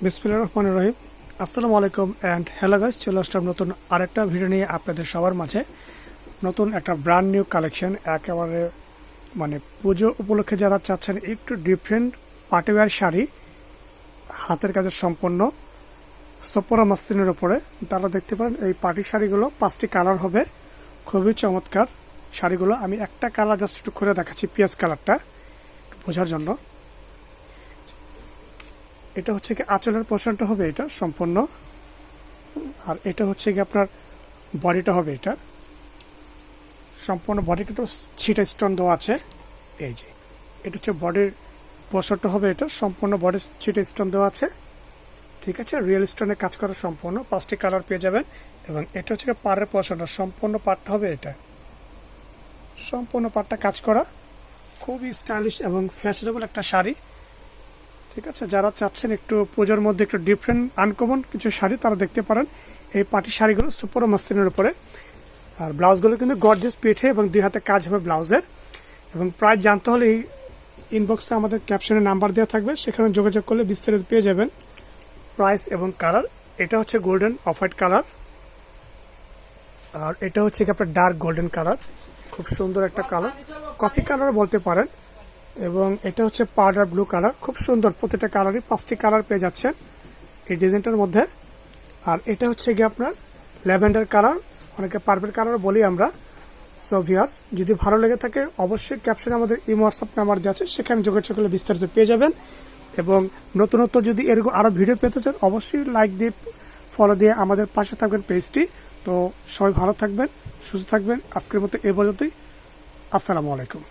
বিসমিল্লাহির রহমানির রহিম। আসসালামু আলাইকুম অ্যান্ড হ্যালো গাইস, চলে আসলাম নতুন আরেকটা ভিডিও নিয়ে আপনাদের সবার মাঝে। নতুন একটা ব্র্যান্ড নিউ কালেকশন, একেবারে মানে পুজো উপলক্ষে যারা চাচ্ছেন একটু ডিফারেন্ট পার্টিওয়্যার শাড়ি, হাতের কাজের সম্পন্ন সপরা মাসলিনের উপরে, তারা দেখতে পারেন এই পার্টি শাড়িগুলো 5টি কালার হবে, খুবই চমৎকার শাড়িগুলো। আমি একটা কালার জাস্ট একটু করে দেখাচ্ছি, পেঁয়াজ কালারটা বোঝার জন্য। এটা হচ্ছে কি আঁচলের পোর্শনটা হবে এটা সম্পূর্ণ, আর এটা হচ্ছে কি আপনার বডিটা হবে, এটা সম্পূর্ণ বডিটা তো ছিটা স্টোন দেওয়া আছে। এই যে এটা হচ্ছে বডির পোর্শনটা হবে, এটা সম্পূর্ণ বডির ছিটা স্টোন দেওয়া আছে, ঠিক আছে। রিয়েল স্টোনের কাজ করা সম্পূর্ণ 5টি কালার পেয়ে যাবেন। এবং এটা হচ্ছে পাড়ের পোর্শনটা, সম্পূর্ণ পাড়টা হবে এটা, সম্পূর্ণ পাড়টা কাজ করা, খুবই স্টাইলিশ এবং ফ্যাশনেবল একটা শাড়ি, ঠিক আছে। যারা চাচ্ছেন একটু পুজোর মধ্যে একটু ডিফারেন্ট আনকমন কিছু শাড়ি, তারা দেখতে পারেন এই পার্টি শাড়িগুলো সুপার মাসলিনের উপরে। আর ব্লাউজগুলো কিন্তু গর্জিয়াস পিঠে এবং 2 হাতে কাজ হবে ব্লাউজের। এবং প্রাইস জানতে হলে এই ইনবক্সে আমাদের ক্যাপশনে নাম্বার দেওয়া থাকবে, সেখানে যোগাযোগ করলে বিস্তারিত পেয়ে যাবেন প্রাইস এবং কালার। এটা হচ্ছে গোল্ডেন অফ হোয়াইট কালার, আর এটা হচ্ছে কি আপনার ডার্ক গোল্ডেন কালার, খুব সুন্দর একটা কালার, কফি কালার বলতে পারেন। এবং এটা হচ্ছে পাউডার ব্লু কালার, খুব সুন্দর, প্রতিটা কালারই 5টি কালার পেয়ে যাচ্ছেন এই ডিজাইনটার মধ্যে। আর এটা হচ্ছে গিয়ে আপনার ল্যাভেন্ডার কালার, অনেকে পার্পল কালার বলি আমরা। সো ভিউয়ার্স, যদি ভালো লেগে থাকে অবশ্যই ক্যাপশনে আমাদের হোয়াটসঅ্যাপ নাম্বার দেওয়া আছে, সেখানে যোগাযোগ করলে বিস্তারিত পেয়ে যাবেন। এবং নতুনত্ব যদি এরকম আরও ভিডিও পেতে চান অবশ্যই লাইক দিয়ে ফলো দিয়ে আমাদের পাশে থাকবেন পেজটি। তো সবাই ভালো থাকবেন, সুস্থ থাকবেন। আজকের মতো এ পর্যন্তই। আসসালামু আলাইকুম।